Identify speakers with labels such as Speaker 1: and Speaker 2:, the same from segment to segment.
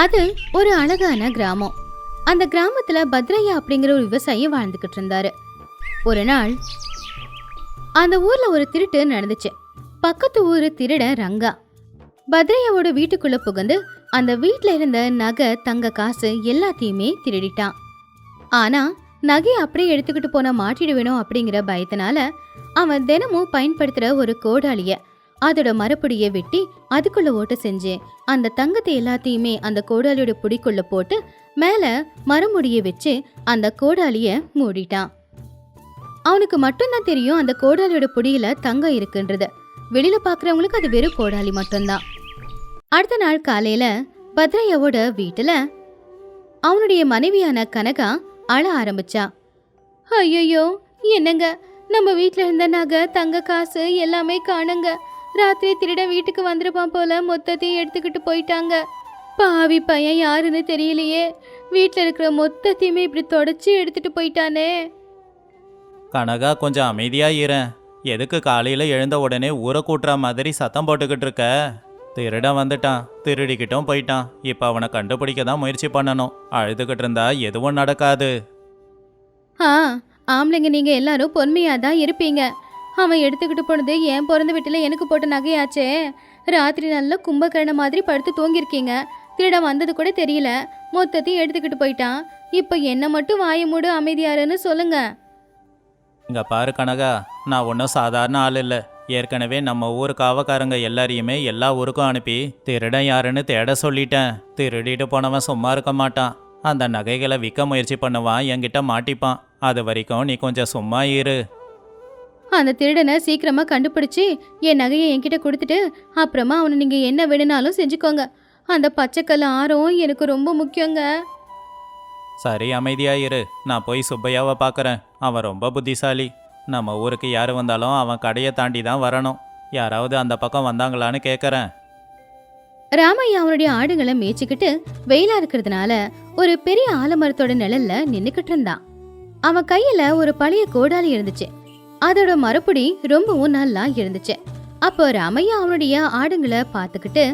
Speaker 1: அது ஒரு அழகான கிராமம். அந்த கிராமத்துல பத்ரையா அப்படிங்கிற ஒரு விவசாயி வாழ்ந்துகிட்டு இருந்தாரு. ஒரு நாள் அந்த ஊர்ல ஒரு திருட்டு நடந்துச்சு. பக்கத்து ஊரு திருடன் ரங்கா பத்ரையாவோட வீட்டுக்குள்ள புகுந்து அந்த வீட்ல இருந்த நகை, தங்க, காசு எல்லாத்தையுமே திருடிட்டான். ஆனா நகையை அப்படியே எடுத்துக்கிட்டு போனா மாட்டிடுவேணும் அப்படிங்கிற பயத்தினால அவன் தினமும் பயன்படுத்துற ஒரு கோடாலிய அதோட மரப்புடியை வெட்டி அதுக்குள்ள ஓட்ட செஞ்சு அந்த தங்கத்தை எல்லாத்தையுமே அந்த கோடாலியோட புடிக்குள்ள போட்டு மேல மரமுடிய வச்சு அந்த கோடாலிய மூடிட்டான். அவனுக்கு மட்டும்தான் தெரியும் அந்த கோடாலியோட புடியில தங்கம் இருக்குன்றது. வெளியில பாக்குறவங்களுக்கு அது வெறும் கோடாலி மட்டும்தான். அடுத்த நாள் காலையில பத்ரையாவோட வீட்டுல அவனுடைய மனைவியான கனகா அழ ஆரம்பிச்சா. ஐயோ, என்னங்க, நம்ம வீட்டுல இருந்த நகை, தங்க, காசு எல்லாமே காணுங்க. ராத்திரி திருடன் வீட்டுக்கு வந்துருப்பான் போல மொத்தத்தையும் எடுத்துக்கிட்டு போயிட்டாங்க. பாவி பையன் யாருன்னு தெரியலையே. வீட்டுல இருக்கிற மொத்தத்தையுமே இப்படி தொடச்சி எடுத்துட்டு போயிட்டானே.
Speaker 2: கனகா, கொஞ்சம் அமைதியா இரு. எதுக்கு காலையில எழுந்த உடனே ஊரை கூட்டுற மாதிரி சத்தம் போட்டுக்கிட்டு இருக்க? திருடன் வந்துட்டான், திருடிக்கிட்டும் போயிட்டான். இப்போ அவனை கண்டுபிடிக்க தான் முயற்சி பண்ணணும். அழுதுகிட்டு இருந்தா எதுவும் நடக்காது.
Speaker 1: ஆம்பளைங்க நீங்க எல்லாரும் பொறுமையா தான் இருப்பீங்க. அவன் எடுத்துக்கிட்டு போனது என் பிறந்த வீட்டுல எனக்கு போட்ட நகையாச்சே. ராத்திரி நல்ல கும்பகரண மாதிரி படுத்து தூங்கிருக்கீங்க. திருடன் வந்தது கூட தெரியல, மொத்தத்தையும் எடுத்துக்கிட்டு போயிட்டான். இப்போ என்ன மட்டும் வாய மூடு, அமைதியாருன்னு சொல்லுங்க.
Speaker 2: இங்க பாரு கனகா, நான் ஒன்றும் சாதாரண ஆள் இல்லை. ஏற்கனவே நம்ம ஊர் காவக்காரங்க எல்லாரையுமே எல்லா ஊருக்கும் அனுப்பி திருடன் யாருன்னு தேட சொல்லிட்டேன். திருடிட்டு போனவன் சும்மா இருக்க மாட்டான். அந்த நகைகளை விற்க முயற்சி பண்ணுவான், என்கிட்ட மாட்டிப்பான். அது வரைக்கும் நீ கொஞ்சம் சும்மா இரு.
Speaker 1: அந்த திருடனை சீக்கிரமா கண்டுபிடிச்சு என் நகையை என்கிட்ட கொடுத்துட்டு அப்புறமா அவனை நீங்க என்ன வேணும்னாலும் செஞ்சுக்கோங்க. அந்த பச்சைக்கல் ஆரம் எனக்கு ரொம்ப முக்கியங்க.
Speaker 2: சரி, அமைதியா இரு. நான் போய் சுப்பையாவை பார்க்குறேன். அவன் ரொம்ப புத்திசாலி. நம்ம ஊருக்கு யார் வந்தாலும் அவன் கடையை தாண்டி தான் வரணும். யாராவது அந்த பக்கம் வந்தாங்களான்னு கேட்குறேன்.
Speaker 1: ராமையா அவனுடைய ஆடுகளை மேய்ச்சிக்கிட்டு வெயிலா இருக்கிறதுனால ஒரு பெரிய ஆலமரத்தோட நிழல்ல நின்னுக்கிட்டு இருந்தான். அவன் கையில ஒரு பழைய கோடாலி இருந்துச்சு. அதோட மரப்புடி ரொம்பவும் நல்லா இருந்துச்சு. அப்போ ராமையா அவனுடைய ஆடுங்களை பார்த்துக்கிட்டு,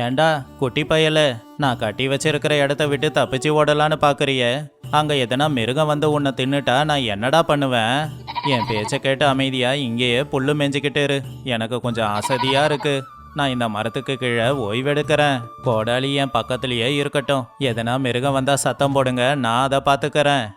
Speaker 2: ஏண்டா குட்டி பயல, நான் கட்டி வச்சிருக்கிற இடத்த விட்டு தப்பிச்சு ஓடலான்னு பார்க்குறியே? அங்கே எதனா மிருகம் வந்து உன்னை தின்னுட்டா நான் என்னடா பண்ணுவேன்? என் பேச்சை கேட்டு அமைதியா இங்கேயே புல்லு மேய்ஞ்சிக்கிட்டு இரு. எனக்கு கொஞ்சம் அசதியா இருக்கு. நான் இந்த மரத்துக்கு கீழே ஓய்வெடுக்கிறேன். கோடாலி என் பக்கத்துலயே இருக்கட்டும். எதனா மிருகம் வந்தா சத்தம் போடுங்க, நான் அதை பார்த்துக்கிறேன்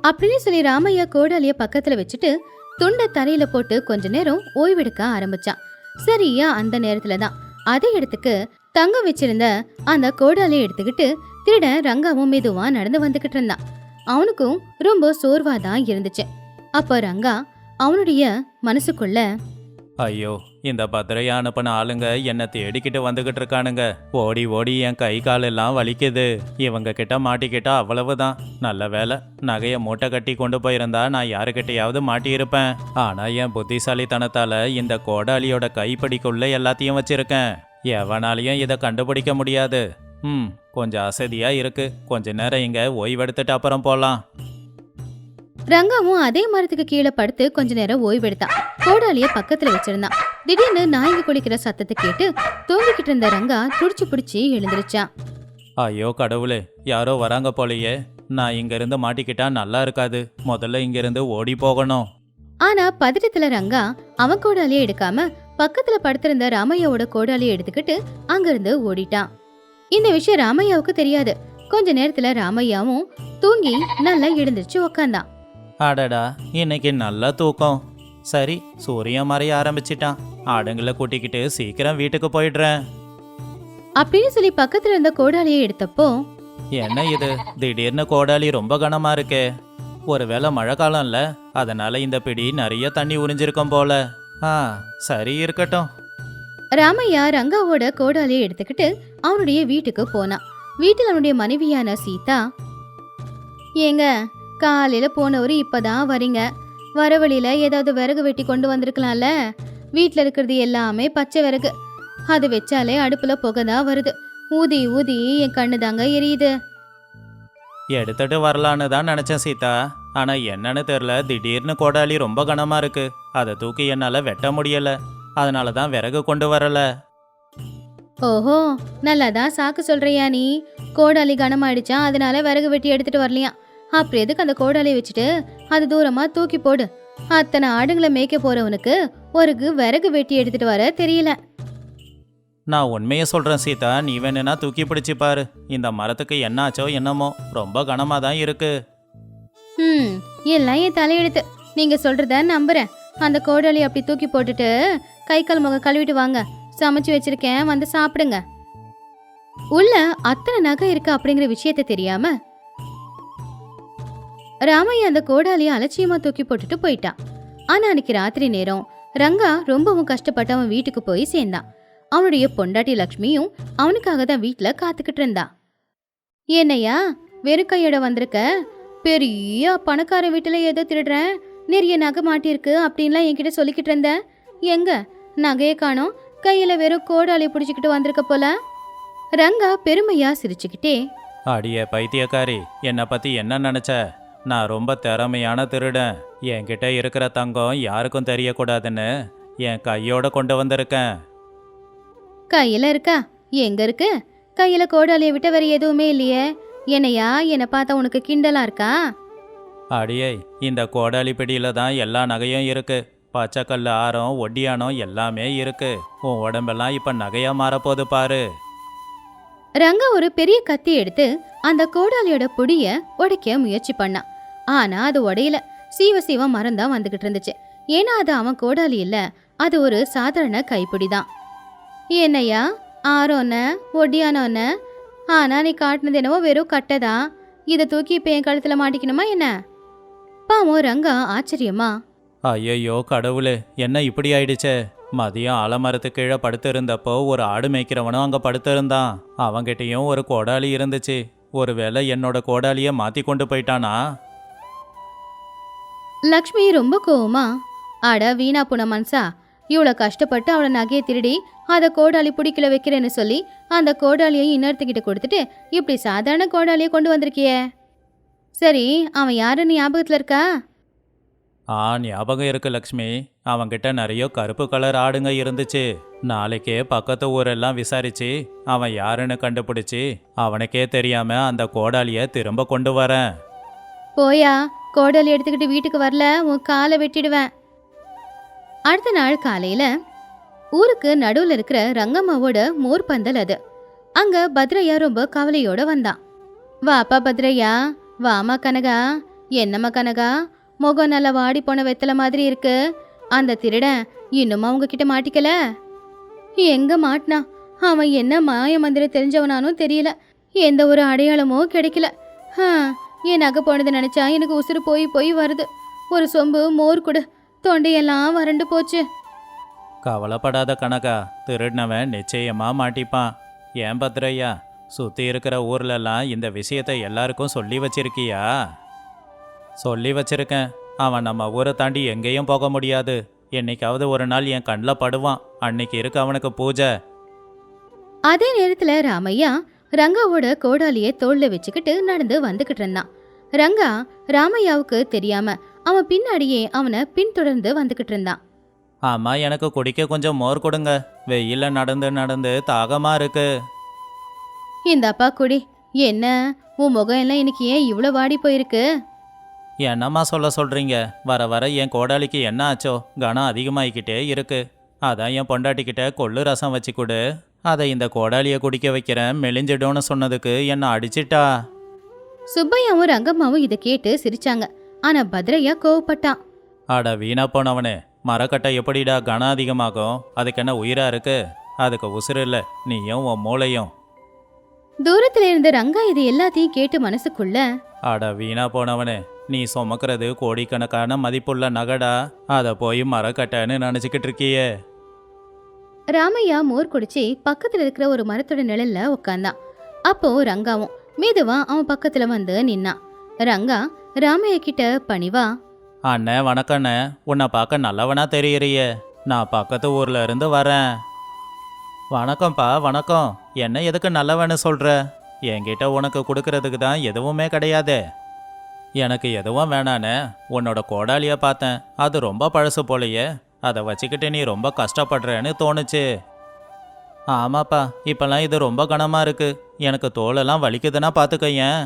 Speaker 1: அப்படின்னு சொல்லி ராமையா கோடாலிய பக்கத்துல வச்சுட்டு துண்டை தரையில போட்டு கொஞ்ச நேரம் ஓய்வெடுக்க ஆரம்பிச்சான். சரியா அந்த நேரத்துலதான் அதே இடத்துக்கு தங்கம் வச்சிருந்த அந்த கோடாலியை எடுத்துக்கிட்டு திருடன் ரங்காவும் மெதுவா நடந்து வந்துகிட்டு இருந்தான். அவனுக்கும் ரொம்ப சோர்வாதான் இருந்துச்சு. அப்ப ரங்கா அவனுடைய மனசுக்குள்ள,
Speaker 2: ஐயோ, இந்த பத்திரையா அனுப்பின ஆளுங்க என்னை தேடிக்கிட்டு வந்துகிட்டு இருக்கானுங்க. ஓடி ஓடி என் கை காலெல்லாம் வலிக்குது. இவங்க கிட்ட மாட்டிக்கிட்டா அவ்வளவுதான். நல்ல வேலை, நகையை மூட்டை கட்டி கொண்டு போயிருந்தா நான் யாருக்கிட்டையாவது மாட்டியிருப்பேன். ஆனா என் புத்திசாலித்தனத்தால இந்த கோடாலியோட கைப்பிடிக்குள்ள எல்லாத்தையும் வச்சிருக்கேன். எவனாலையும் இதை கண்டுபிடிக்க முடியாது. கொஞ்சம் அசதியா இருக்கு. கொஞ்ச நேரம் இங்க ஓய்வெடுத்துட்டு அப்புறம் போலாம்.
Speaker 1: ரங்காவும் அதே மரத்துக்கு கீழே படுத்து கொஞ்ச நேரம் ஓய்வெடுத்தான். கோடாலிய பக்கத்துல வச்சிருந்தான். திடீர்னு நாய்ங்க குளிக்கிற சத்தத்தை கேட்டு தூங்கிக்கிட்டு இருந்த ரங்கா துடிச்சு பிடிச்சி எழுந்திருச்சான்.
Speaker 2: ஐயோ கடவுளே, யாரோ வராங்க போலயே. நான் இங்க இருந்து மாட்டிக்கிட்டா நல்லா இருக்காது. முதல்ல இங்க இருந்து ஓடி போகணும்.
Speaker 1: ஆனா பதட்டத்துல ரங்கா அவன் கோடாலிய எடுக்காம பக்கத்துல படுத்திருந்த ராமையாவோட கோடாலிய எடுத்துக்கிட்டு அங்கிருந்து ஓடிட்டான். இந்த விஷயம் ராமையாவுக்கு தெரியாது. கொஞ்ச நேரத்துல ராமையாவும் தூங்கி நல்லா எழுந்திருச்சு உக்காந்தான்.
Speaker 2: அடடா, இன்னைக்கு நல்லா தூக்கம். சரி, சூரியன் மறைய ஆரம்பிச்சிட்டான். ஆடுங்களை கூட்டிக்கிட்டு சீக்கிரம் வீட்டுக்கு போயிடுறேன்
Speaker 1: அப்படின்னு சொல்லி பக்கத்துல இருந்த கோடாலியை எடுத்தப்போ,
Speaker 2: என்ன இது, திடீர்னு கோடாலி ரொம்ப கனமா இருக்கே. ஒருவேளை மழை காலம் இல்ல, அதனால இந்த பிடி நிறைய தண்ணி உறிஞ்சிருக்கும் போல. சரி இருக்கட்டும்.
Speaker 1: ராமையா ரங்காவோட கோடாலியை எடுத்துக்கிட்டு அவனுடைய வீட்டுக்கு போனான். வீட்டில் அவனுடைய மனைவியான சீதா, ஏங்க, காலையில போனவரு இப்பதான் வரீங்க. வர வழியில ஏதாவது விறகு வெட்டி கொண்டு வந்திருக்கலாம்ல. வீட்டில் இருக்கிறது எல்லாமே பச்சை விறகு. அது வச்சாலே அடுப்புல புகைதான் வருது. ஊதி ஊதி என் கண்ணு தாங்க எரியுது.
Speaker 2: எடுத்துட்டு வரலான்னு தான் நினைச்சேன் சீதா. ஆனா என்னன்னு தெரியல, திடீர்னு கோடாலி ரொம்ப கனமா இருக்கு. அதை தூக்கி என்னால வெட்ட முடியல. அதனால தான் விறகு கொண்டு வரல.
Speaker 1: ஓஹோ, நல்லாதான் சாக்கு சொல்றியா நீ? கோடாலி கனமாயிடுச்சா, அதனால விறகு வெட்டி எடுத்துட்டு வரலையா? அப்புறம் எதுக்கு அந்த கோடாலியை வச்சுட்டு அது தூரமா தூக்கி போடு. அத்தனை ஆடுங்களை மேய்க்க போறவனுக்கு ஒரு விறகு வெட்டி எடுத்துட்டு வர தெரியல.
Speaker 2: நான் உண்மையை சொல்கிறேன் சீதா, நீ வேணும்னா தூக்கி பிடிச்சி பாரு. இந்த மரத்துக்கு என்ன ஆச்சோ என்னமோ ரொம்ப கனமாக தான் இருக்கு.
Speaker 1: எல்லாம் என் தலையெடுத்து. நீங்க சொல்றத நம்புறேன். அந்த கோடாலி அப்படி தூக்கி போட்டுட்டு கை கால் முகம் கழுவிட்டு வாங்க. சமைச்சு வச்சிருக்கேன், வந்து சாப்பிடுங்க. உள்ள அத்தனை நகை இருக்கு அப்படிங்கிற விஷயத்த தெரியாம ராமையா அந்த கோடாலியை அலட்சியமா தூக்கி போட்டுட்டு போயிட்டான். ஆனா அன்னைக்கு ராத்திரி நேரம் ரங்கா ரொம்பவும் கஷ்டப்பட்டு அவன் வீட்டுக்கு போய் சேர்ந்தான். அவனுடைய பொண்டாட்டி லக்ஷ்மியும் அவனுக்காக தான் வீட்டுல காத்துக்கிட்டு இருந்தா. என்னையா வெறும் கையோட வந்திருக்க? பெரிய பணக்கார வீட்டுல ஏதோ திருடுறேன், நிறைய நகை மாட்டிருக்கு அப்படின்லாம் என்கிட்ட சொல்லிக்கிட்டு இருந்த. எங்க நகையை காணோம், கையில வெறும் கோடாலி பிடிச்சிக்கிட்டு வந்திருக்க போல. ரங்கா பெருமையா சிரிச்சுக்கிட்டே,
Speaker 2: அடியே பைத்தியக்காரி, என்னை பற்றி என்ன நினச்ச? நான் ரொம்ப திறமையான திருடன். என்கிட்ட இருக்கிற தங்கம் யாருக்கும் தெரியக்கூடாதுன்னு என் கையோட கொண்டு வந்திருக்கேன்.
Speaker 1: கையில இருக்கா? எங்க இருக்கு? கையில கோடாலியை விட்ட வேற எதுவுமே இல்லையே. என்னையா, என்னை பார்த்தா உனக்கு கிண்டலா இருக்கா?
Speaker 2: அடியே, இந்த கோடாலி பிடியில தான் எல்லா நகையும் இருக்கு. பச்சைக்கல் ஆரம் ஒட்டியானம் எல்லாமே இருக்கு. உன் உடம்பெல்லாம் இப்ப நகையா மாறப்போகுது பாரு.
Speaker 1: ரங்கா ஒரு பெரிய கத்தி எடுத்து அந்த கோடாலியோட புடிய உடைக்க முயற்சி பண்ணான். ஆனா அது உடையல. சீவ மரம் தான் வந்துகிட்டு இருந்துச்சு. ஏன்னா அது அவன் கோடாலி இல்ல, அது ஒரு சாதாரண கைப்பிடிதான். என்னையா, ஆரோன்ன ஒட்டியானோன்ன, ஆனா நீ காட்டினது என்னவோ வெறும் கட்டைதான். இதை தூக்கி இப்ப என் கழுத்துல மாட்டிக்கணுமா என்ன? பாவம் ரங்கா ஆச்சரியமா,
Speaker 2: ஐயையோ கடவுளே, என்ன இப்படி ஆயிடுச்சே. மதியம் ஆலமரத்து கீழே படுத்து இருந்தப்போ ஒரு ஆடு மேய்க்கிறவனும் அங்க படுத்து இருந்தான். அவங்கிட்டயும் ஒரு கோடாலி இருந்துச்சு. ஒருவேளை என்னோட கோடாலிய மாத்தி கொண்டு போயிட்டானா?
Speaker 1: லக்ஷ்மி ரொம்ப கோவமா, அட வீணா போன மனசா, இவ்வளவு கஷ்டப்பட்டு அவளை நகையை திருடி அதை கோடாலி பிடிக்கல வைக்கிறேன்னு சொல்லி அந்த கோடாலியை இன்னொருத்துக்கிட்ட கொடுத்துட்டு இப்படி சாதாரண கோடாலியை கொண்டு வந்திருக்கியே. சரி, அவன் யாருன்னு ஞாபகத்துல இருக்கா?
Speaker 2: ஞாபகம் இருக்கு லக்ஷ்மி. அவன்கிட்ட நிறைய கருப்பு கலர் ஆடுங்க இருந்துச்சு. நாளைக்கே பக்கத்து ஊரெல்லாம் விசாரிச்சு அவன் யாருன்னு கண்டுபிடிச்சு அவனுக்கே தெரியாம அந்த கோடாலிய திரும்ப கொண்டு வரேன்.
Speaker 1: போயா, கோடாலி எடுத்துக்கிட்டு வீட்டுக்கு வரல உன் காலை வெட்டிடுவேன். அடுத்த நாள் காலையில ஊருக்கு நடுவுல இருக்கிற ரங்கம்மாவோட மோர் பந்தல் அது. அங்க பத்ரையா ரொம்ப கவலையோட வந்தான். வாப்பா பத்ரையா, வாமா கனகா. என்னம்மா கனகா, முகம் நல்லா வாடி போன வெத்தலை மாதிரி இருக்கு. அந்த திருடன் இன்னுமா உங்ககிட்ட மாட்டிக்கல? எங்க மாட்டினா? அவன் என்ன மாய மந்திரம் தெரிஞ்சவனானும் தெரியல. எந்த ஒரு அடையாளமும் கிடைக்கல. என் நகை போனது நினைச்சா எனக்கு உசுறு போய் போய் வருது. ஒரு சொம்பு மோர் கொடு, தொண்டையெல்லாம் வறண்டு போச்சு.
Speaker 2: கவலைப்படாத கனகா, திருடினவன் நிச்சயமா மாட்டிப்பான். ஏன் பத்ரையா, சுத்தி இருக்கிற ஊர்லெல்லாம் இந்த விஷயத்தை எல்லாருக்கும் சொல்லி வச்சிருக்கியா? சொல்லி வச்சிருக்கேன். அவன் நம்ம ஊரை தாண்டி எங்கேயும் போக முடியாது. என்னைக்காவது ஒரு நாள் என் கண்ணில் படுவான். அன்னைக்கு இருக்கு அவனுக்கு பூஜை.
Speaker 1: அதே நேரத்துல ராமையா ரங்காவோட கோடாலியை தோல்ல வச்சுக்கிட்டு நடந்து வந்துகிட்டு இருந்தான். ரங்கா ராமையாவுக்கு தெரியாம அவன் பின்னாடியே அவனை பின்தொடர்ந்து வந்துகிட்டு இருந்தான்.
Speaker 2: ஆமா, எனக்கு குடிக்க கொஞ்சம் மோர் கொடுங்க. வெயில நடந்து நடந்து தாகமா இருக்கு.
Speaker 1: இந்த அப்பா குடி. என்ன உன் முகம் எல்லாம் இன்னைக்கு ஏன் இவ்வளோ வாடி போயிருக்கு?
Speaker 2: என்னம்மா சொல்றீங்க? வர வர என் கோடாலிக்கு என்ன ஆச்சோ, கனம் அதிகமாகிக்கிட்டே இருக்கு. அதான் என் பொண்டாட்டிக்கிட்ட கொள்ளு ரசம் வச்சு கொடு, அதை இந்த கோடாலியை குடிக்க வைக்கிறேன், மெலிஞ்சிடும்னு சொன்னதுக்கு என்ன அடிச்சிட்டா.
Speaker 1: சுப்பையாவும் ரங்கம்மாவும் இதை கேட்டு சிரிச்சாங்க. ஆனா பத்ரையா கோவப்பட்டான்.
Speaker 2: அட வீணா போனவனே, மரக்கட்டை எப்படிடா கனம் அதிகமாகும்? அதுக்கு என்ன உயிரா இருக்கு? அதுக்கு உசுறு இல்லை, நீயும் உன் மூளையும்.
Speaker 1: தூரத்துல இருந்து ரங்கா இது எல்லாத்தையும் கேட்டு மனசுக்குள்ள,
Speaker 2: அட வீணா போனவனே, நீ சுமக்கிறது கோடிக்கணக்கான மதிப்புள்ள நகடா, அதை போய் மரக்கட்டைன்னு நினச்சிக்கிட்டு இருக்கியே.
Speaker 1: ராமையா மோர் குடிச்சு பக்கத்துல இருக்கிற ஒரு மரத்தோட நிழல்ல உட்கார்ந்தான். அப்போ ரங்காவும் மெதுவா அவன் பக்கத்துல வந்து நின்னான். ரங்கா ராமையா கிட்ட பணிவா,
Speaker 2: அண்ணே வணக்கண்ணே, உன்னை பார்க்க நல்லவனா தெரியறியே. நான் பக்கத்து ஊர்ல இருந்து வரேன். வணக்கம்ப்பா வணக்கம். என்ன எதுக்கு நல்லவன்னு சொல்ற? என்கிட்ட உனக்கு கொடுக்கறதுக்கு தான் எதுவுமே கிடையாதே. எனக்கு எதுவும் வேணானே, உன்னோட கோடாலியை பார்த்தேன், அது ரொம்ப பழசு போலையே. அதை வச்சுக்கிட்டு நீ ரொம்ப கஷ்டப்படுறேன்னு தோணுச்சு. ஆமாப்பா, இப்பெல்லாம் இது ரொம்ப கனமா இருக்கு. எனக்கு தோலெல்லாம் வலிக்குதுன்னா பார்த்துக்கயேன்.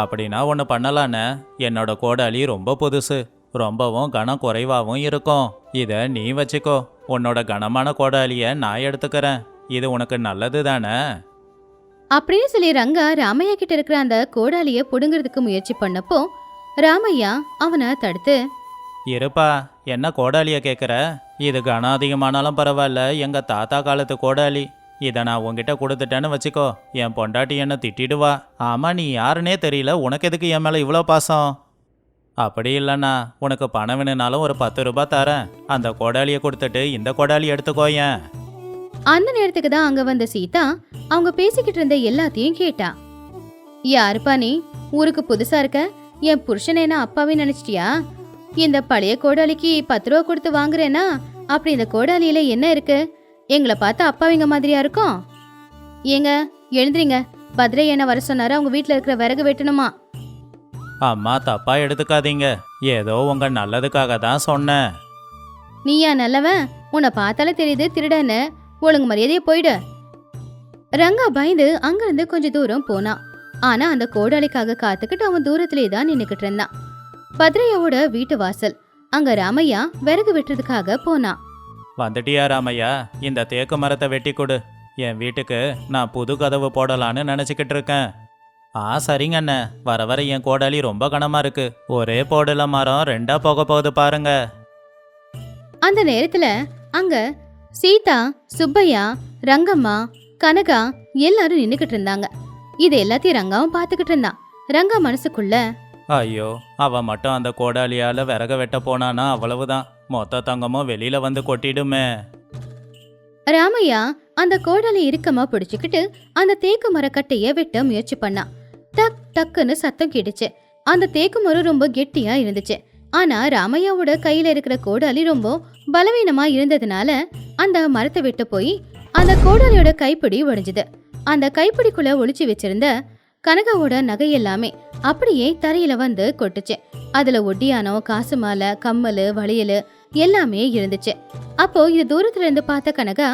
Speaker 2: அப்படின்னா ஒன்று பண்ணலான்னு, என்னோட கோடாலி ரொம்ப புதுசு, ரொம்பவும் கனம் குறைவாகவும் இருக்கும். இதை நீ வச்சுக்கோ. உன்னோட கனமான கோடாலியை நான் எடுத்துக்கிறேன். இது உனக்கு நல்லது தானே?
Speaker 1: அப்படின்னு சொல்லி ரங்கா ராமையா கிட்ட இருக்கிற அந்த கோடாலிய புடுங்கிறதுக்கு முயற்சி பண்ணப்போ ராமையா அவனை தடுத்து,
Speaker 2: இருப்பா, என்ன கோடாலியை கேட்குற? இது கனம் அதிகமானாலும் பரவாயில்ல, எங்கள் தாத்தா காலத்து கோடாலி. இதை நான் உங்ககிட்ட கொடுத்துட்டேன்னு வச்சுக்கோ, என் பொண்டாட்டி என்ன திட்டிடுவா. ஆமாம், நீ யாருன்னே தெரியல, உனக்கு எதுக்கு என் மேலே இவ்வளோ பாசம்? அப்படி இல்லைண்ணா, உனக்கு பணம் வேணுனாலும் ஒரு 10 ரூபாய் தரேன். அந்த கோடாலியை கொடுத்துட்டு இந்த கோடாலி எடுத்துக்கோயேன்.
Speaker 1: அந்த நேரத்துக்கு தான் அங்க வந்த சீதா அவங்க பேசிக்கிட்டு இருந்த எல்லாத்தையும் கேட்டா. யாருப்பா நீ? ஊருக்கு புதுசா இருக்க? என் புருஷன் என்ன அப்பாவே நினைச்சிட்டியா? இந்த பழைய கோடாலிக்கு 10 ரூபா கொடுத்து வாங்குறேனா? அப்படி இந்த கோடாலியில என்ன இருக்கு? எங்களை பார்த்து அப்பாவிங்க மாதிரியா இருக்கும்? ஏங்க எழுந்துறீங்க, பத்ரை என்ன வர சொன்னாரு, அவங்க வீட்டுல இருக்கிற விறகு வெட்டணுமா?
Speaker 2: அம்மா, தப்பா எடுத்துக்காதீங்க, ஏதோ உங்க நல்லதுக்காக தான் சொன்னேன்.
Speaker 1: நீயா நல்லவன்? உன்னை பார்த்தாலே தெரியுது திருடன்னு. ஒழுங்கு மரியாதையே போயிடு. ரங்கா பயந்து அங்கிருந்து கொஞ்சம் தூரம் போனான். ஆனா அந்த கோடாலிக்காக காத்துக்கிட்டு அவன் தூரத்திலே தான் நின்னுக்கிட்டு இருந்தான். பத்ரையாவோட வீட்டு வாசல். அங்க ராமையா விறகு வெட்டுறதுக்காக போனான்.
Speaker 2: வந்துட்டியா ராமையா? இந்த தேக்கு மரத்தை வெட்டி கொடு. என் வீட்டுக்கு நான் புது கதவு போடலான்னு நினச்சிக்கிட்டு இருக்கேன். சரிங்க அண்ணே. வர வர என் கோடாலி ரொம்ப கனமா இருக்கு. ஒரே போடல மரம் 2ஆ போக போகுது பாருங்க.
Speaker 1: அந்த நேரத்துல அங்க சீதா, சுப்பையா, ரங்கம்மா, கனகா எல்லாரும் நின்னுக்கிட்டு இருந்தாங்க. இது எல்லாத்தையும் ரங்காவும் பாத்துக்கிட்டு இருந்தான். ரங்கா மனசுக்குள்ள,
Speaker 2: ஐயோ, அவன் மட்டும் அந்த கோடாலியால விறக வெட்ட போனானா அவ்வளவுதான், மொத்த தங்கமும் வெளியில வந்து கொட்டிடுமே.
Speaker 1: ராமையா அந்த கோடாலி இறுக்கமா பிடிச்சுக்கிட்டு அந்த தேக்கு மரக்கட்டைய வெட்ட முயற்சி பண்ணான். டக் டக்குன்னு சத்தம் கேட்டுச்சு. அந்த தேக்கு மரம் ரொம்ப கெட்டியா இருந்துச்சு. ஆனா ராமையாவோட கையில இருக்கிற கோடாலி ரொம்ப பலவீனமா இருந்ததுனால அந்த மரத்தை வெட்ட போய் அந்த கோடாலியோட கைப்பிடி உடைஞ்சுது. அந்த கைப்பிடிக்குள்ள ஒளிச்சு வச்சிருந்த கனகாவோட நகை எல்லாமே அப்படியே தரையில வந்து கொட்டுச்சு. அதுல ஒட்டியானம், காசு மாலை, கம்மல், வளையல் எல்லாமே இருந்துச்சு. அப்போ இது தூரத்துல இருந்து பார்த்த கனகா,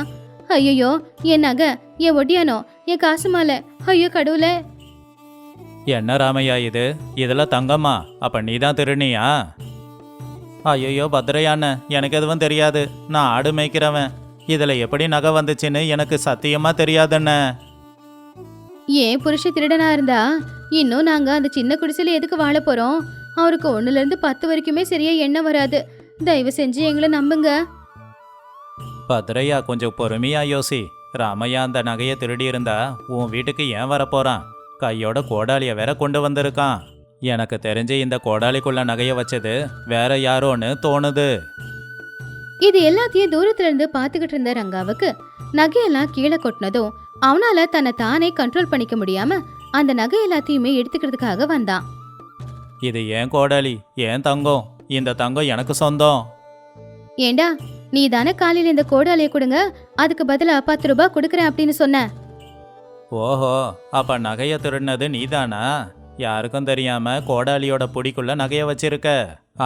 Speaker 1: ஐயோ என் நகை, என் ஒட்டியானோ, என் காசு மாலை, ஐயோ கடவுளே!
Speaker 2: என்ன ராமையா இது? இதெல்லாம் தங்கம்மா? அப்ப நீதான் திருநியா? ஐயோ பத்ரையாண்ண, எனக்கு எதுவும் தெரியாது. நான் ஆடு மேய்க்கிறவன். இதுல எப்படி நகை வந்துச்சுன்னு எனக்கு சத்தியமா தெரியாதுண்ண.
Speaker 1: ஏன் புருஷ திருடனா இருந்தா இன்னும் நாங்க அந்த சின்ன குடிசையில எதுக்கு வாழ போறோம்? அவருக்கு 1ல இருந்து 10 வரைக்குமே சரியா எண்ணம் வராது. தயவு செஞ்சு எங்களை நம்புங்க.
Speaker 2: பத்ரையா, கொஞ்சம் பொறுமையா யோசி. ராமையா அந்த நகையை திருடி இருந்தா உன் வீட்டுக்கு ஏன் வரப்போறான்? கையோட கோடாலியை வேற கொண்டு வந்திருக்கான். எனக்கு தெரிஞ்சு இந்த கோடாலிக்குள்ள நகையை வச்சது வேற யாரோன்னு தோணுது.
Speaker 1: இது எல்லாத்தையும் தூரத்துல இருந்து பாத்துக்கிட்டு இருந்த ரங்காவுக்கு நகையெல்லாம் கீழே கொட்டினதும் அவனால தன்னை தானே கண்ட்ரோல் பண்ணிக்க முடியாம அந்த நகை எல்லாத்தையுமே எடுத்துக்கிறதுக்காக வந்தான்.
Speaker 2: இது ஏன் கோடாலி, ஏன் தங்கம். இந்த தங்கம் எனக்கு சொந்தம்.
Speaker 1: ஏண்டா, நீ தானே காலையில இந்த கோடாலியை கொடுங்க, அதுக்கு பதிலா 10 ரூபாய் கொடுக்கறேன் அப்படின்னு சொன்ன.
Speaker 2: ஓஹோ, அப்ப நகையை திருடினது நீதானா? யாருக்கும் தெரியாம கோடாலியோட புடிக்குள்ள நகையை வச்சிருக்க.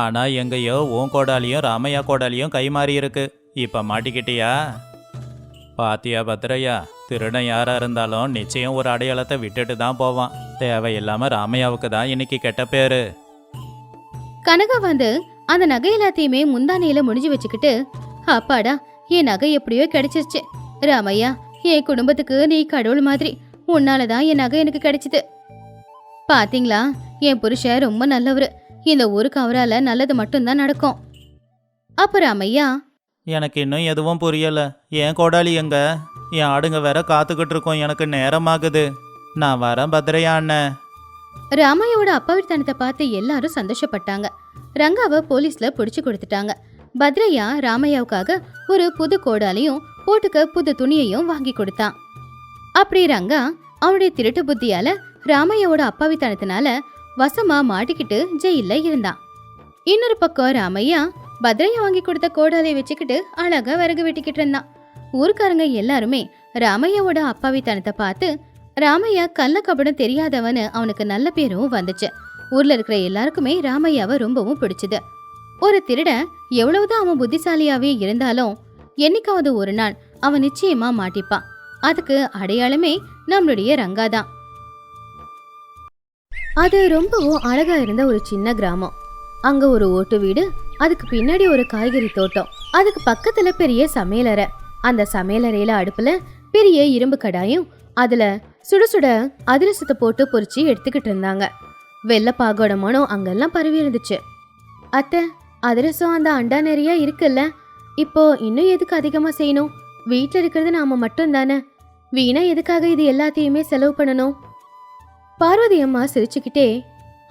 Speaker 2: ஆனா எங்கேயோ உன் கோடாலியும் ராமையா கோடாலியும் கை மாறி இருக்கு. இப்ப மாட்டிக்கிட்டியா? பாத்தியா பத்ரையா, திருடன் யாரா இருந்தாலும் நிச்சயம் ஒரு அடையாளத்தை விட்டுட்டு தான் போவான். தேவையில்லாம ராமையாவுக்கு தான் இன்னைக்கு கெட்ட பேரு.
Speaker 1: கனகா வந்து அந்த நகை எல்லாத்தையுமே முந்தானையில முடிஞ்சு வச்சுக்கிட்டு, அப்பாடா என் நகை எப்படியோ கிடைச்சிருச்சு. ராமையா, என் குடும்பத்துக்கு நீ கடவுள் மாதிரி. உன்னாலதான் என் நகை எனக்கு கிடைச்சிது. பாத்தீங்களா, என் புருஷன் ரொம்ப நல்லவரு. இந்த ஊருக்கு அவரால நல்லது மட்டும்தான் நடக்கும். அப்ப ராமையா,
Speaker 2: எனக்கு இன்னும் எதுவும் புரியல. ஏன் கோடாலி எங்க? என் ஆடுங்க வேற காத்துக்கிட்டு இருக்கோம். எனக்கு நேரமாகுது. நான் வரேன் பத்ரையா அண்ணன்.
Speaker 1: ராமையோட அப்பாவித்தனத்தை பார்த்து எல்லாரும் சந்தோஷப்பட்டாங்க. ரங்காவை போலீஸ்ல பிடிச்சு கொடுத்துட்டாங்க. பத்ரையா ராமையாவுக்காக ஒரு புது கோடாலையும் போட்டுக்க புது துணியையும் வாங்கி கொடுத்தான். அப்படி ரங்கா அவனுடைய திருட்டு புத்தியால ராமையாவோட அப்பாவித்தனத்தினால வசமா மாட்டிக்கிட்டு ஜெயில இருந்தான். இன்னொரு பக்கம் ராமையா பத்ரையா வாங்கி கொடுத்த கோடாலையை வச்சுக்கிட்டு அழகா விறகு வெட்டிக்கிட்டு இருந்தான். ஊருக்காரங்க எல்லாருமே ராமையாவோட அப்பாவித்தனத்தை பார்த்து ராமையா கள்ள கபடம் தெரியாதவன்னு அவனுக்கு நல்ல பேரும் வந்துச்சு. ஊர்ல இருக்கிற எல்லாருக்குமே ராமையாவை ரொம்பவும் பிடிச்சது. ஒரு திருடன் எவ்வளவுதான் அவன் புத்திசாலியாவே இருந்தாலும் என்னைக்காவது ஒரு நாள் அவன் நிச்சயமா மாட்டிப்பான். அதுக்கு அடையாளமே நம்மளுடைய ரங்காதான். அது ரொம்பவும் அழகா இருந்த ஒரு சின்ன கிராமம். அங்க ஒரு ஓட்டு வீடு, அதுக்கு பின்னாடி ஒரு காய்கறி தோட்டம், அதுக்கு பக்கத்துல பெரிய சமையலறை. அந்த சமையலறையில அடுப்புல பெரிய இரும்பு கடாயும், அதுல சுட சுட அதிரசத்தை போட்டு பொரிச்சு எடுத்துக்கிட்டு இருந்தாங்க. வெள்ளப்பாகோட மனம் அங்கெல்லாம் பரவி இருந்துச்சு. அத்தை, அதிரசம் அந்த அண்டா நிறைய இருக்குல்ல, இப்போ இன்னும் எதுக்கு அதிகமா செய்யணும்? வீட்டுல இருக்கிறது நாம மட்டும் தானே, வீணா எதுக்காக இது எல்லாத்தையுமே செலவு பண்ணணும்? பார்வதி அம்மா சிரிச்சுக்கிட்டே,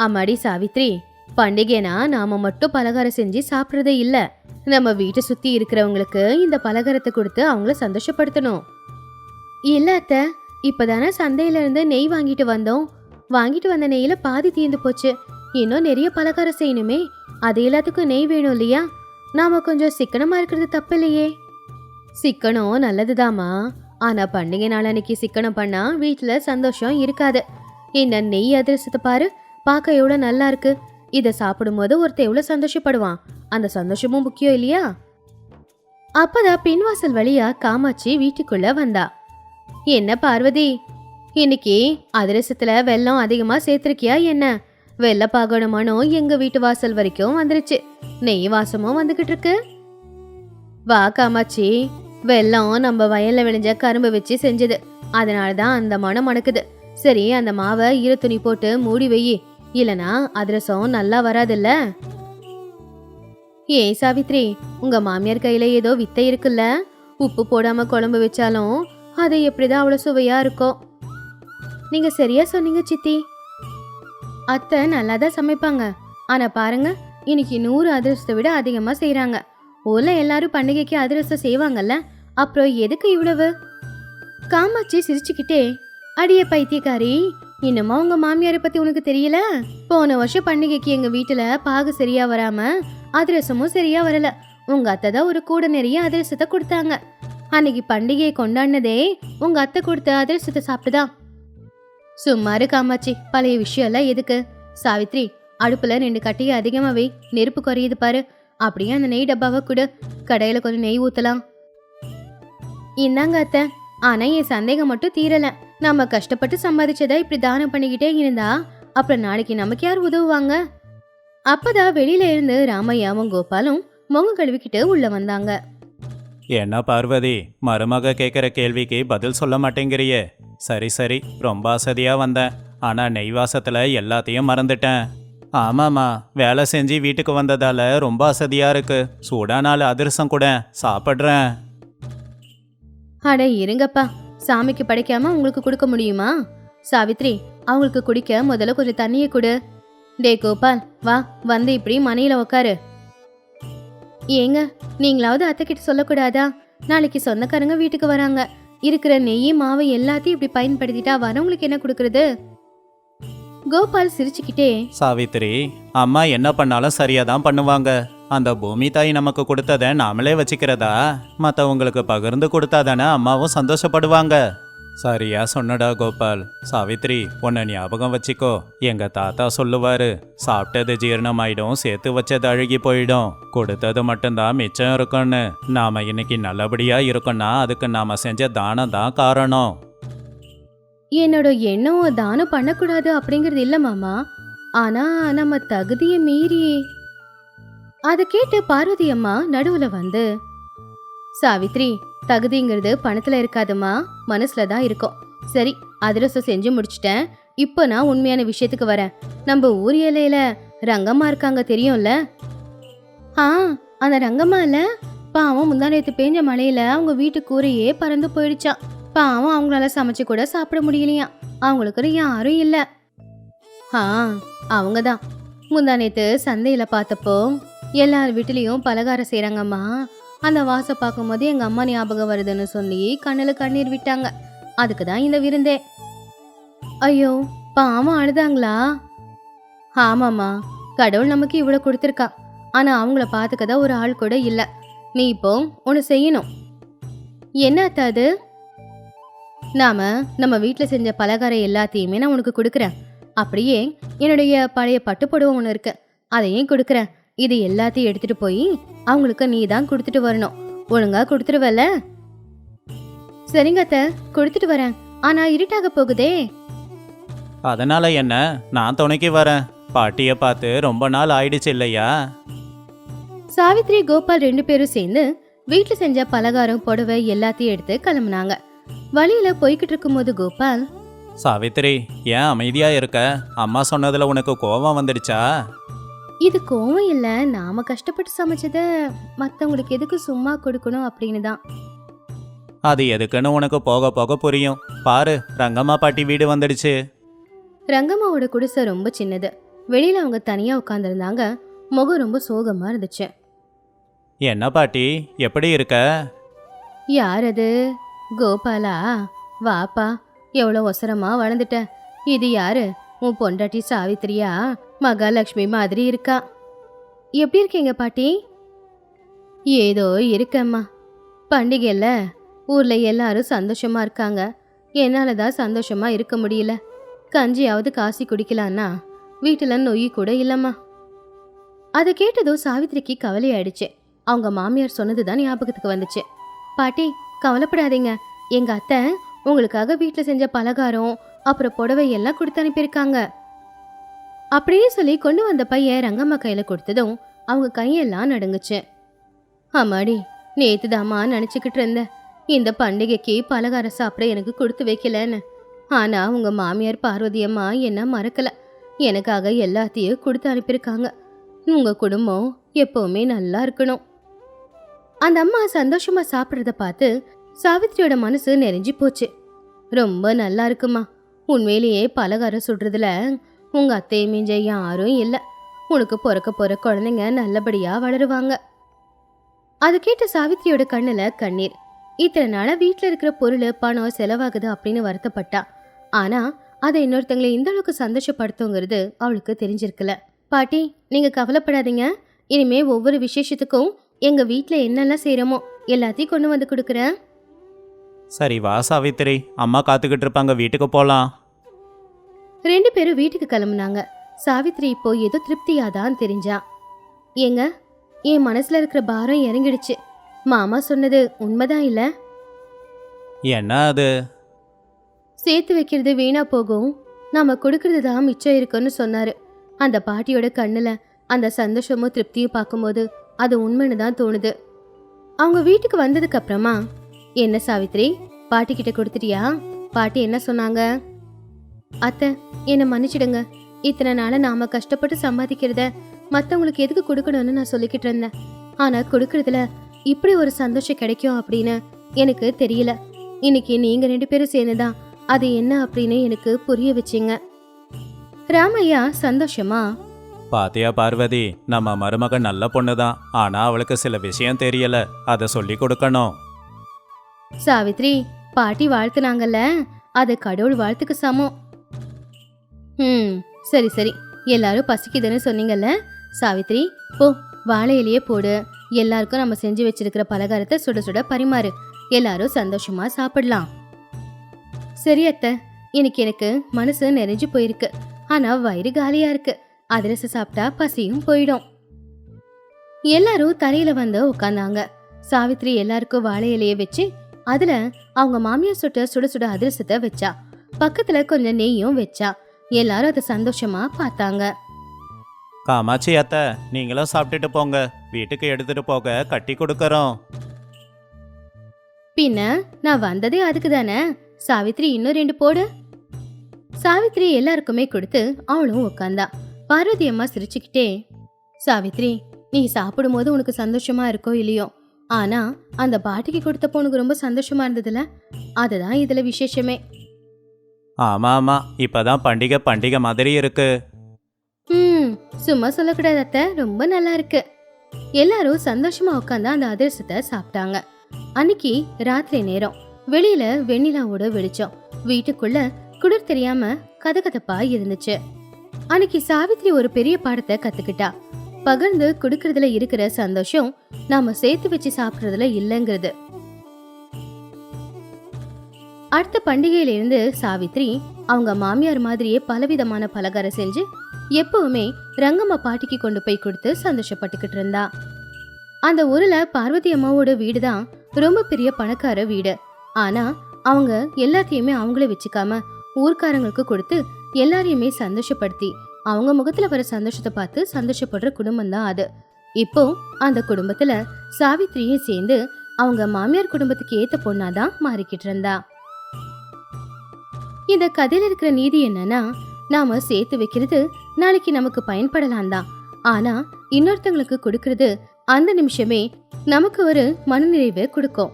Speaker 1: அம்மாடி சாவித்ரி, பண்டிகைனா நாம மட்டும் பலகாரம் செஞ்சு சாப்பிட்றதே இல்ல, நம்ம வீட்டை சுத்தி இருக்கிறவங்களுக்கு இந்த பலகாரத்தை கொடுத்து அவங்கள சந்தோஷப்படுத்தணும். இல்ல அத்தை, இப்பதானே சந்தையில இருந்து நெய் வாங்கிட்டு வந்தோம். வாங்கிட்டு வந்த நெய்யில பாதி தீர்ந்து போச்சு. இன்னும் நிறைய பலகாரம் செய்யணுமே, அது எல்லாத்துக்கும் நெய் வேணும் இல்லையா? நாம கொஞ்சம் சிக்கனமா இருக்கிறது தப்பு இல்லையே. சிக்கனம் நல்லதுதாமா, ஆனா பண்டிகை நாள் அன்னைக்கு சிக்கனம் பண்ணா வீட்டுல சந்தோஷம் இருக்காது. இந்த நெய் அதிரசத்தை பாரு, பார்க்க எவ்வளவு நல்லா இருக்கு. இதை சாப்பிடும் போது ஒருத்தர் எவ்வளவு சந்தோஷப்படுவான். அந்த சந்தோஷமும் முக்கியம் இல்லையா? அப்பதான் பின்வாசல் வழியா காமாட்சி வீட்டுக்குள்ள வந்தா. என்ன பார்வதி, இன்னைக்கு அதிரசத்துல வெல்லம் அதிகமா சேர்த்திருக்கியா என்ன? வெள்ள பாகோட மனம் எங்க வீட்டு வாசல் வரைக்கும் வந்துருச்சு. நெய் வாசமும் வந்துகிட்டு இருக்கு. வா காமாட்சி, வெல்லம் நம்ம வயல்ல விளைஞ்ச கரும்பு வச்சு செஞ்சது, அதனாலதான் அந்த மனம் மணக்குது. சரி, அந்த மாவை ஈர துணி போட்டு மூடி வெயி, இல்லனா அதிரசம் நல்லா வராதுல்ல. ஏன் சாவித்ரி, உங்க மாமியார் கையில ஏதோ வித்தை இருக்குல்ல? உப்பு போடாம குழம்பு வச்சாலும் அது எப்படிதான் அவ்வளவு சுவையா இருக்கும். நீங்க சரியா சொன்னீங்க சித்தி. அத்தை நல்லாதான் சமைப்பாங்க, ஆனா பாருங்க, இன்னைக்கு 100 அதிரசத்தை விட அதிகமா செய்யறாங்க. ஊர்ல எல்லாரும் பண்டிகைக்கு அதிரசம் செய்வாங்கல்ல, அப்புறம் எதுக்கு இவ்வளவு? காமாட்சி சிரிச்சுக்கிட்டே, அடிய பைத்தியக்காரி, இன்னுமா உங்க மாமியாரை பத்தி உனக்கு தெரியல? போன வருஷம் பண்டிகைக்கு எங்க வீட்டுல பாகு சரியா வராம அதிரசமும் சரியா வரல. உங்க அத்தை தான் ஒரு கூட நிறைய அதிரசத்தை கொடுத்தாங்க. அன்னைக்கு பண்டிகையை கொண்டாடினதே உங்க அத்தை கொடுத்த அதிரசத்தை சாப்பிட்டுதான். சும்மாரு காமாட்சி, பழைய விஷயம் எல்லாம் எதுக்கு? சாவித்ரி, அடுப்புல 2 கட்டியை அதிகமாவே, நெருப்பு குறையுது பாரு. அப்படியே அந்த நெய் டப்பாவை கூட, கடையில கொஞ்சம் நெய் ஊத்தலாம். இந்தாங்க அத்தை, ஆனா என் சந்தேகம் மட்டும் தீரல. நம்ம கஷ்டப்பட்டு சம்பாதிச்சதை இப்படி தானம் பண்ணிக்கிட்டே இருந்தா அப்புறம் நாளைக்கு நமக்கு யார் உதவுவாங்க? அப்பதான் வெளியில இருந்து ராமையாவும் கோபாலும் முகம் கழுவிக்கிட்டு உள்ள வந்தாங்க.
Speaker 2: என்ன பார்வதி, மருமக கேட்குற கேள்விக்கு பதில் சொல்ல மாட்டேங்கிறியே. சரி சரி, ரொம்ப அசதியா வந்தேன், ஆனா நெய் வாசத்துல எல்லாத்தையும் மறந்துட்டேன். ஆமாம்மா, வேலை செஞ்சு வீட்டுக்கு வந்ததால ரொம்ப அசதியா இருக்கு. சூடானால அதிரசம் கூட சாப்பிட்றேன்.
Speaker 1: அட இருங்கப்பா, சாமிக்கு படைக்காம உங்களுக்கு கொடுக்க முடியுமா? சாவித்ரி, அவங்களுக்கு குடிக்க முதல்ல கொஞ்சம் தண்ணியை கொடு. டே கோபால், வா, வந்து இப்படி மனையில உக்காரு. ஏங்க, நீங்களாவது அத்தை கிட்ட சொல்லக்கூடாதா? நாளைக்கு சொந்தக்காரங்க வீட்டுக்கு வராங்க. இருக்கிற நெய் மாவை எல்லாத்தையும் இப்படி பயன்படுத்திட்டா வரவங்களுக்கு என்ன கொடுக்கறது? கோபால் சிரிச்சுக்கிட்டே,
Speaker 2: சாவித்திரி, அம்மா என்ன பண்ணாலும் சரியா தான் பண்ணுவாங்க. அந்த பூமி தாய் நமக்கு கொடுத்ததை நாமளே வச்சுக்கிறதா? மற்றவங்களுக்கு பகிர்ந்து கொடுத்தாதானே அம்மாவும் சந்தோஷப்படுவாங்க. சரியா சொன்னடா கோபால். சாவித்ரி, உன்னை ஞாபகம் வச்சுக்கோ. எங்க தாத்தா சொல்லுவாரு, சாப்பிட்டது ஜீரணமாயிடும், சேர்த்து வச்சது அழுகி போயிடும், கொடுத்தது மட்டும்தான் மிச்சம் இருக்கும்னு. நாம இன்னைக்கு நல்லபடியா இருக்கோம்னா அதுக்கு நாம செஞ்ச தானம் தான் காரணம்.
Speaker 1: என்னோட எண்ணம் தானம் பண்ணக்கூடாது அப்படிங்கிறது இல்ல மாமா, ஆனா நம்ம தகுதியை மீறி. அதை கேட்டு பார்வதி அம்மா நடுவுல வந்து, சாவித்ரி, தகுதிங்கிறது பணத்துல இருக்காதுமா, மனசுல தான் இருக்கும். சரி, அதிரசம் செஞ்சு முடிச்சிட்டேன். இப்போ நான் உண்மையான விஷயத்துக்கு வரேன். நம்ம ஊர் எல்லையில ரங்கம்மா இருக்காங்க, தெரியும்ல? அந்த ரங்கம்மா இல்ல, பாவம் முந்தா நேத்து பேஞ்ச மழையில அவங்க வீட்டு கூரையே பறந்து போயிடுச்சான். பாவம் அவங்களால சமைச்சு கூட சாப்பிட முடியலையா. அவங்களுக்கு யாரும் இல்ல. அவங்கதான் முந்தா நேத்து சந்தையில பார்த்தப்போ எல்லார் வீட்டுலயும் பலகாரம் செய்யறாங்கம்மா. அந்த வாசை பார்க்கும் போது எங்க அம்மா ஞாபகம் வருதுன்னு சொல்லி கண்ணுல கண்ணீர் விட்டாங்க. அதுக்குதான் இந்த விருந்தே. ஐயோ, பாவம் அழுதாங்களா? ஆமாம்மா, கடவுள் நமக்கு இவ்வளவு கொடுத்துருக்கான், ஆனா அவங்கள பாத்துக்கதான் ஒரு ஆள் கூட இல்ல. நீ இப்போ ஒன்னு செய்யணும். என்ன அது? நம்ம வீட்டுல செஞ்ச பலகாரம் எல்லாத்தையுமே நான் உனக்கு கொடுக்குறேன். அப்படியே என்னுடைய பழைய பட்டுப்புடவை ஒன்று இருக்கு, அதையும் கொடுக்குறேன். இது எல்லாத்தையும் எடுத்துட்டு போய் அவங்களுக்கு நீ தான் கொடுத்துட்டு வரணும். ஒழுங்கா கொடுத்துருவல? சரிங்க அத்தை, கொடுத்துட்டு வரேன். ஆனா இருட்டாக போகுதே.
Speaker 2: அதனால என்ன, நான் துணைக்கு வரேன். பாட்டியை பார்த்து ரொம்ப நாள் ஆயிடுச்சு இல்லையா?
Speaker 1: சாவித்ரி கோபால் 2 பேரும் சேர்ந்து வீட்டுல செஞ்ச பலகாரம் புடவை எல்லாத்தையும் எடுத்து கிளம்புனாங்க. வழியில போய்கிட்டு இருக்கும்போது கோபால்,
Speaker 2: சாவித்திரி, ஏன் அமைதியா இருக்க? அம்மா சொன்னதுல உனக்கு கோபம் வந்துடுச்சா?
Speaker 1: இது கோவம் இல்ல, நாம கஷ்டப்பட்டு சமைச்சத மத்தவங்களுக்கு எதுக்கு சும்மா கொடுக்கணும் அப்படின்னு தான்.
Speaker 2: அது எதுக்குன்னு உனக்கு போக போக புரியும். பாரு, ரங்கம்மா பாட்டி வீடு வந்துடுச்சு.
Speaker 1: ரங்கம்மாவோட குடிசை ரொம்ப சின்னது. வெளியில அவங்க தனியா உட்காந்துருந்தாங்க. முகம் ரொம்ப சோகமா இருந்துச்சு.
Speaker 2: என்ன பாட்டி, எப்படி இருக்க?
Speaker 1: யார் அது? கோபாலா? வாப்பா, எவ்வளோ ஒசரமா வளர்ந்துட்ட. இது யாரு? உன் பொண்டாட்டி சாவித்திரியா? மகாலட்சுமி மாதிரி இருக்கா. எப்படி இருக்கீங்க பாட்டி? ஏதோ இருக்கம்மா. பண்டிகைல ஊர்ல எல்லாரும் சந்தோஷமா இருக்காங்க. என்னால தான் சந்தோஷமா இருக்க முடியல. கஞ்சியாவது காசி குடிக்கலான்னா வீட்டுல நொய் கூட இல்லம்மா. அதை கேட்டதும் சாவித்திரிக்கு கவலையாயிடுச்சு. அவங்க மாமியார் சொன்னதுதான் ஞாபகத்துக்கு வந்துச்சு. பாட்டி, கவலைப்படாதீங்க. எங்க அத்தை உங்களுக்காக வீட்டுல செஞ்ச பலகாரம் அப்புறம் புடவை எல்லாம் கொடுத்து அனுப்பியிருக்காங்க அப்படின்னு சொல்லி கொண்டு வந்த பையன் ரங்கம்மா கையில கொடுத்ததும் அவங்க கையெல்லாம் நடுங்குச்சு. அம்மாடி, நேத்துதாம்மா நினைச்சுக்கிட்டு இருந்தேன் இந்த பண்டிகைக்கு பலகாரம் சாப்பிட எனக்கு கொடுத்து வைக்கலன்னு. ஆனா உங்க மாமியார் பார்வதி அம்மா என்ன மறக்கல. எனக்காக எல்லாத்தையும் கொடுத்து அனுப்பியிருக்காங்க. உங்க குடும்பம் எப்பவுமே நல்லா இருக்கணும். அந்த அம்மா சந்தோஷமா சாப்பிட்றத பார்த்து சாவித்திரியோட மனசு நெறிஞ்சு போச்சு. ரொம்ப நல்லா இருக்குமா. உண்மையிலேயே பலகாரம் சுடுறதுல உங்க அத்தையை மிஞ்ச யாரும் இல்லை. உனக்கு பிறக்க போற குழந்தைங்க நல்லபடியா வளருவாங்க. அது கேட்ட சாவித்திரியோட கண்ணுல கண்ணீர். இத்தனை நாளா வீட்டுல இருக்கிற பொருள் பணம் செலவாகுது அப்படின்னு வருத்தப்பட்டா. ஆனா அதை இன்னொருத்தங்களை இந்த அளவுக்கு சந்தோஷப்படுத்துங்கிறது அவளுக்கு தெரிஞ்சிருக்கல. பாட்டி, நீங்க கவலைப்படாதீங்க. இனிமே ஒவ்வொரு விசேஷத்துக்கும் எங்க வீட்டுல என்னெல்லாம் செய்யறோமோ எல்லாத்தையும் கொண்டு வந்து கொடுக்குறேன்.
Speaker 2: சரி வா சாவித்திரி, அம்மா காத்துக்கிட்டு இருப்பாங்க, வீட்டுக்கு போலாம்.
Speaker 1: 2 பேரும் வீட்டுக்கு கிளம்புனாங்க. சாவித்திரி இப்போ ஏதோ திருப்தியாதான் தெரிஞ்சா. ஏங்க, என் மனசுல இருக்கிற பாரம் இறங்கிடுச்சு. மாமா சொன்னது உண்மைதான் இல்ல?
Speaker 2: என்ன அது?
Speaker 1: சேர்த்து வைக்கிறது வீணா போகும், நாம கொடுக்கறது தான் மிச்சம் இருக்குன்னு சொன்னாரு. அந்த பாட்டியோட கண்ணுல அந்த சந்தோஷமும் திருப்தியும் பார்க்கும்போது அது உண்மைன்னு தான் தோணுது. அவங்க வீட்டுக்கு வந்ததுக்கு அப்புறமா, என்ன சாவித்ரி, பாட்டி கிட்ட கொடுத்துட்டியா? பாட்டி என்ன சொன்னாங்க? அத்தை, என்னை மன்னிச்சிடுங்க. இத்தனை நாள நாம கஷ்டப்பட்டு சம்பாதிக்கிறத மத்தவங்களுக்கு எதுக்கு கொடுக்கணும்னு நான் சொல்லிக்கிட்டு இருந்தேன். ஆனா கொடுக்கறதுல இப்படி ஒரு சந்தோஷம் கிடைக்கும் அப்படின்னு எனக்கு தெரியல. இன்னைக்கு நீங்க 2 பேரும் சேர்ந்துதான் அது என்ன அப்படின்னு எனக்கு புரிய வச்சிங்க. ராமையா சந்தோஷமா,
Speaker 2: பாத்தியா பார்வதி, நம்ம மருமக நல்ல பொண்ணுதான். ஆனா அவளுக்கு சில விஷயம் தெரியல, அதை சொல்லி கொடுக்கணும்.
Speaker 1: சாவித்ரி, பாட்டி வாழ்த்துனாங்கல்ல, அது கடவுள் வாழ்த்துக்கு சமம். சரி சரி, எல்லாரும் பசிக்குதுன்னு சொன்னீங்கல்ல. சாவித்ரி, போ, வாழை இலையே போடு. எல்லாருக்கும் நம்ம செஞ்சு வச்சிருக்கிற பலகாரத்தை சுட சுட பரிமாறு. எல்லாரும் சந்தோஷமா சாப்பிடலாம். சரி அத்தை, இன்னைக்கு எனக்கு மனசு நிறைஞ்சு போயிருக்கு. ஆனா வயிறு காலியா இருக்கு. அதிரசம் சாப்பிட்டா பசியும் போயிடும். எல்லாரும் தரையில வந்து உட்காந்தாங்க. சாவித்ரி எல்லாருக்கும் வாழை இலைய வச்சு அதுல அவங்க மாமியார் சுட்ட சுட சுட அதிரசத்தை வச்சா. பக்கத்துல கொஞ்சம் நெய்யும் வச்சா. எல்லாரும் அதை சந்தோஷமா பார்த்தாங்க.
Speaker 2: காமாட்சி அத்தை, நீங்களும் சாப்பிட்டுட்டு போங்க, வீட்டுக்கு எடுத்துட்டு போக கட்டி கொடுக்கறோம்.
Speaker 1: பின்ன நான் வந்ததே அதுக்கு தானே. சாவித்ரி, இன்னும் 2 போடு. சாவித்ரி எல்லாருக்குமே கொடுத்து அவளும் உட்காந்தா. பார்வதி அம்மா சிரிச்சுக்கிட்டே, சாவித்ரி, நீ சாப்பிடும்போது உனக்கு சந்தோஷமா இருக்கோ இல்லையோ, ஆனா அந்த பாட்டிக்கு கொடுத்தப்போ உனக்கு ரொம்ப சந்தோஷமா இருந்ததுல, அதுதான் இதுல விசேஷமே.
Speaker 2: ஆமா ஆமா, இப்பதான் பண்டிகை பண்டிகை மாதிரி இருக்கு.
Speaker 1: சும்மா சொல்லக்கூடாது அத்தை, ரொம்ப நல்லா இருக்கு. எல்லாரும் சந்தோஷமா உட்காந்து அந்த அதிரசத்தை சாப்பிட்டாங்க. அன்னைக்கு ராத்திரி நேரம். வெளியில வெண்ணிலாவோட வெளிச்சம். வீட்டுக்குள்ள குளிர் தெரியாம கதகதப்பா இருந்துச்சு. அன்னைக்கு சாவித்ரி ஒரு பெரிய பாடத்தை கத்துக்கிட்டா. பகிர்ந்து குடுக்கறதுல இருக்கிற சந்தோஷம் நாம சேர்த்து வச்சு சாப்பிடுறதுல இல்லைங்கிறது. அடுத்த பண்டிகையில இருந்து சாவித்ரி அவங்க மாமியார் மாதிரியே பலவிதமான பலகாரம் செஞ்சு எப்பவுமே ரங்கம்மா பாட்டிக்கு கொண்டு போய் கொடுத்து சந்தோஷப்பட்டுக்கிட்டு இருந்தா. அந்த ஊர்ல பார்வதி அம்மாவோட வீடுதான் ரொம்ப பெரிய பணக்கார வீடு. ஆனா அவங்க எல்லாத்தையுமே அவங்களே வச்சுக்காம ஊர்க்காரங்களுக்கு கொடுத்து எல்லாரையுமே சந்தோஷப்படுத்தி அவங்க முகத்துல வர சந்தோஷத்தை பார்த்து சந்தோஷப்படுற குடும்பம் தான் அது. இப்போ அந்த குடும்பத்துல சாவித்திரியும் சேர்ந்து அவங்க மாமியார் குடும்பத்துக்கு ஏத்த பொண்ணாதான் மாறிக்கிட்டு இருந்தா. இந்த கதையில இருக்கிற நீதி என்னன்னா, நாம சேர்த்து வைக்கிறது நாளைக்கு நமக்கு பயன்படலாம் தான், ஆனா இன்னொருத்தங்களுக்கு கொடுக்கறது அந்த நிமிஷமே நமக்கு ஒரு மனநிறைவை கொடுக்கும்.